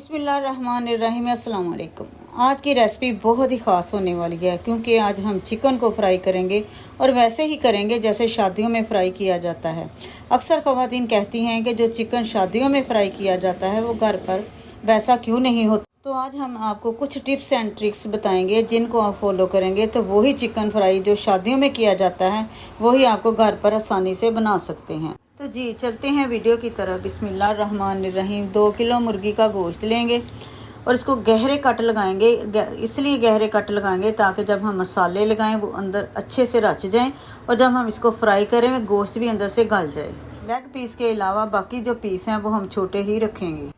बिस्मिल्लाहिर्रहमानिर्रहीम। अस्सलाम वालेकुम। आज की रेसिपी बहुत ही ख़ास होने वाली है क्योंकि आज हम चिकन को फ्राई करेंगे और वैसे ही करेंगे जैसे शादियों में फ्राई किया जाता है। अक्सर ख़वातीन कहती हैं कि जो चिकन शादियों में फ्राई किया जाता है वो घर पर वैसा क्यों नहीं होता। तो आज हम आपको कुछ टिप्स एंड ट्रिक्स बताएंगे जिनको आप फॉलो करेंगे तो वही चिकन फ्राई जो शादियों में किया जाता है वही आपको घर पर आसानी से बना सकते हैं। तो जी चलते हैं वीडियो की तरफ। बिस्मिल्लाहिर्रहमानिर्रहीम। 2 किलो मुर्गी का गोश्त लेंगे और इसको गहरे कट लगाएंगे। इसलिए गहरे कट लगाएंगे ताकि जब हम मसाले लगाएं वो अंदर अच्छे से रच जाएं और जब हम इसको फ्राई करें गोश्त भी अंदर से गल जाए। लेग पीस के अलावा बाकी जो पीस हैं वो हम छोटे ही रखेंगे।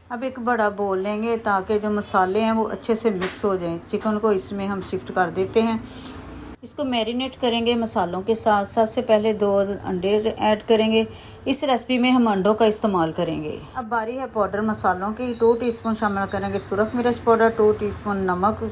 अब एक बड़ा बोल लेंगे ताकि जो मसाले हैं वो अच्छे से मिक्स हो जाएं। चिकन को इसमें हम शिफ्ट कर देते हैं। इसको मैरिनेट करेंगे मसालों के साथ। सबसे पहले 2 अंडे ऐड करेंगे। इस रेसिपी में हम अंडों का इस्तेमाल करेंगे। अब बारी है पाउडर मसालों की। 2 टीस्पून शामिल करेंगे सुरख मिर्च पाउडर, 2 टीस्पून नमक,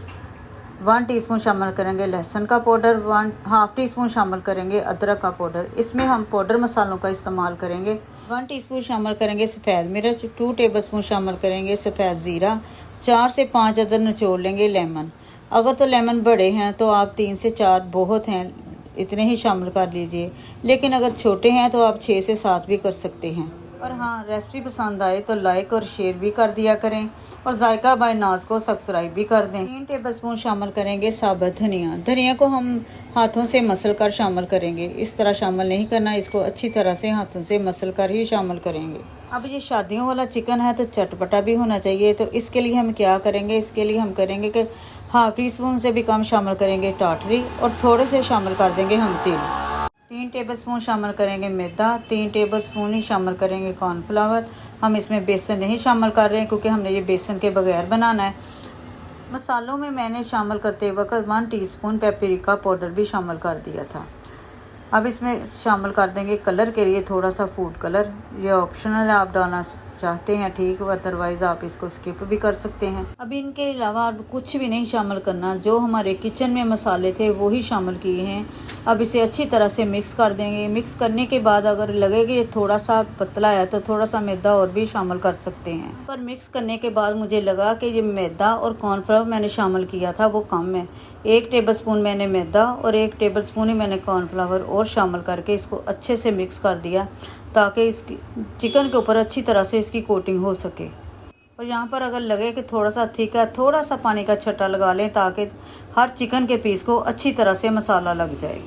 1 टीस्पून शामिल करेंगे लहसुन का पाउडर, 1/2 टीस्पून शामिल करेंगे अदरक का पाउडर। इसमें हम पाउडर मसालों का इस्तेमाल करेंगे। 1 टीस्पून शामिल करेंगे सफ़ेद मिर्च, 2 टेबलस्पून शामिल करेंगे सफ़ेद ज़ीरा, 4 से 5 अदर निचोड़ लेंगे लेमन। अगर तो लेमन बड़े हैं तो आप 3 से 4 बहुत हैं, इतने ही शामिल कर लीजिए। लेकिन अगर छोटे हैं तो आप 6 से 7 भी कर सकते हैं। और हाँ, रेसिपी पसंद आए तो लाइक और शेयर भी कर दिया करें और जायका बाय नाज को सब्सक्राइब भी कर दें। 3 टेबलस्पून शामिल करेंगे साबुत धनिया। धनिया को हम हाथों से मसल कर शामिल करेंगे। इस तरह शामिल नहीं करना, इसको अच्छी तरह से हाथों से मसल कर ही शामिल करेंगे। अब ये शादियों वाला चिकन है तो चटपटा भी होना चाहिए। तो इसके लिए हम क्या करेंगे, इसके लिए हम करेंगे कि 1/2 टीस्पून से भी कम शामिल करेंगे टाटरी और थोड़े से शामिल कर देंगे हम तिल। 3 टेबलस्पून शामिल करेंगे मैदा, 3 टेबलस्पून ही शामिल करेंगे कॉर्नफ्लावर। हम इसमें बेसन नहीं शामिल कर रहे हैं क्योंकि हमने ये बेसन के बगैर बनाना है। मसालों में मैंने शामिल करते वक्त 1 टीस्पून पेपरिका पाउडर भी शामिल कर दिया था। अब इसमें शामिल कर देंगे कलर के लिए थोड़ा सा फूड कलर। ये ऑप्शनल है, आप डालना चाहते हैं ठीक, अदरवाइज़ आप इसको स्किप भी कर सकते हैं। अब इनके अलावा कुछ भी नहीं शामिल करना। जो हमारे किचन में मसाले थे वो ही शामिल किए हैं। अब इसे अच्छी तरह से मिक्स कर देंगे। मिक्स करने के बाद अगर लगे कि थोड़ा सा पतला है तो थोड़ा सा मैदा और भी शामिल कर सकते हैं। पर मिक्स करने के बाद मुझे लगा कि ये मैदा और कॉर्नफ्लावर मैंने शामिल किया था वो कम है। 1 टेबलस्पून मैंने मैदा और 1 टेबलस्पून ही मैंने कॉर्नफ्लावर और शामिल करके इसको अच्छे से मिक्स कर दिया ताकि इसकी चिकन के ऊपर अच्छी तरह से इसकी कोटिंग हो सके। और यहाँ पर अगर लगे कि थोड़ा सा थिक है, थोड़ा सा पानी का छट्टा लगा लें ताकि हर चिकन के पीस को अच्छी तरह से मसाला लग जाए।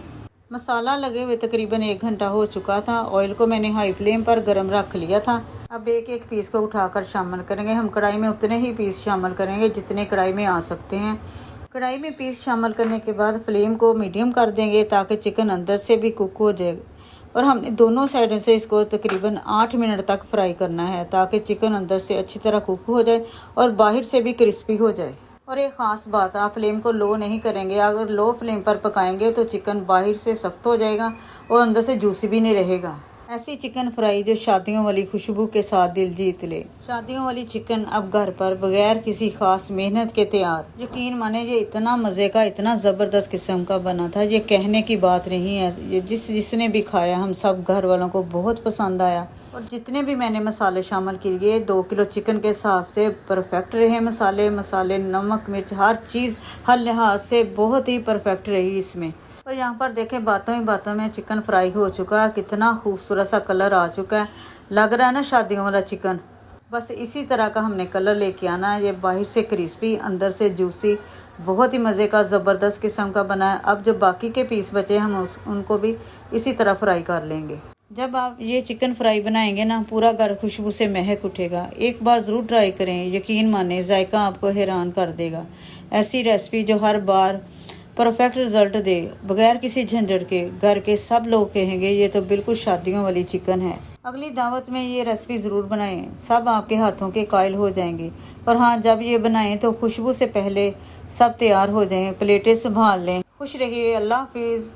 मसाला लगे हुए तकरीबन 1 घंटा हो चुका था। ऑयल को मैंने हाई फ्लेम पर गर्म रख लिया था। अब एक एक पीस को उठाकर शामिल करेंगे। हम कढ़ाई में उतने ही पीस शामिल करेंगे जितने कढ़ाई में आ सकते हैं। कढ़ाई में पीस शामिल करने के बाद फ्लेम को मीडियम कर देंगे ताकि चिकन अंदर से भी कुक हो जाए। और हमने दोनों साइड से इसको तकरीबन 8 मिनट तक फ्राई करना है ताकि चिकन अंदर से अच्छी तरह कुक हो जाए और बाहर से भी क्रिस्पी हो जाए। और एक ख़ास बात, आप फ्लेम को लो नहीं करेंगे। अगर लो फ्लेम पर पकाएंगे तो चिकन बाहर से सख्त हो जाएगा और अंदर से जूसी भी नहीं रहेगा। ऐसी चिकन फ्राई जो शादियों वाली खुशबू के साथ दिल जीत ले। शादियों वाली चिकन अब घर पर बगैर किसी खास मेहनत के तैयार। यकीन माने ये इतना मज़े का, इतना ज़बरदस्त किस्म का बना था, ये कहने की बात नहीं है। ये जिसने भी खाया हम सब घर वालों को बहुत पसंद आया। और जितने भी मैंने मसाले शामिल किए 2 किलो चिकन के हिसाब से परफेक्ट रहे। मसाले नमक मिर्च हर चीज़ हर लिहाज से बहुत ही परफेक्ट रही इसमें। और यहाँ पर देखें बातों ही बातों में चिकन फ्राई हो चुका है। कितना खूबसूरत सा कलर आ चुका है। लग रहा है ना शादियों वाला चिकन। बस इसी तरह का हमने कलर लेके आना है। ये बाहर से क्रिस्पी अंदर से जूसी, बहुत ही मज़े का ज़बरदस्त किस्म का बना है। अब जो बाकी के पीस बचे हम उनको भी इसी तरह फ्राई कर लेंगे। जब आप ये चिकन फ्राई बनाएंगे ना पूरा घर खुशबू से महक उठेगा। एक बार ज़रूर ट्राई करें, यकीन माने जायका आपको हैरान कर देगा। ऐसी रेसिपी जो हर बार परफेक्ट रिजल्ट दे बगैर किसी झंझट के। घर के सब लोग कहेंगे ये तो बिल्कुल शादियों वाली चिकन है। अगली दावत में ये रेसिपी ज़रूर बनाएं, सब आपके हाथों के कायल हो जाएंगे। पर हाँ, जब ये बनाएं तो खुशबू से पहले सब तैयार हो जाएं। प्लेटें संभाल लें। खुश रहिए। अल्लाह हाफिज़।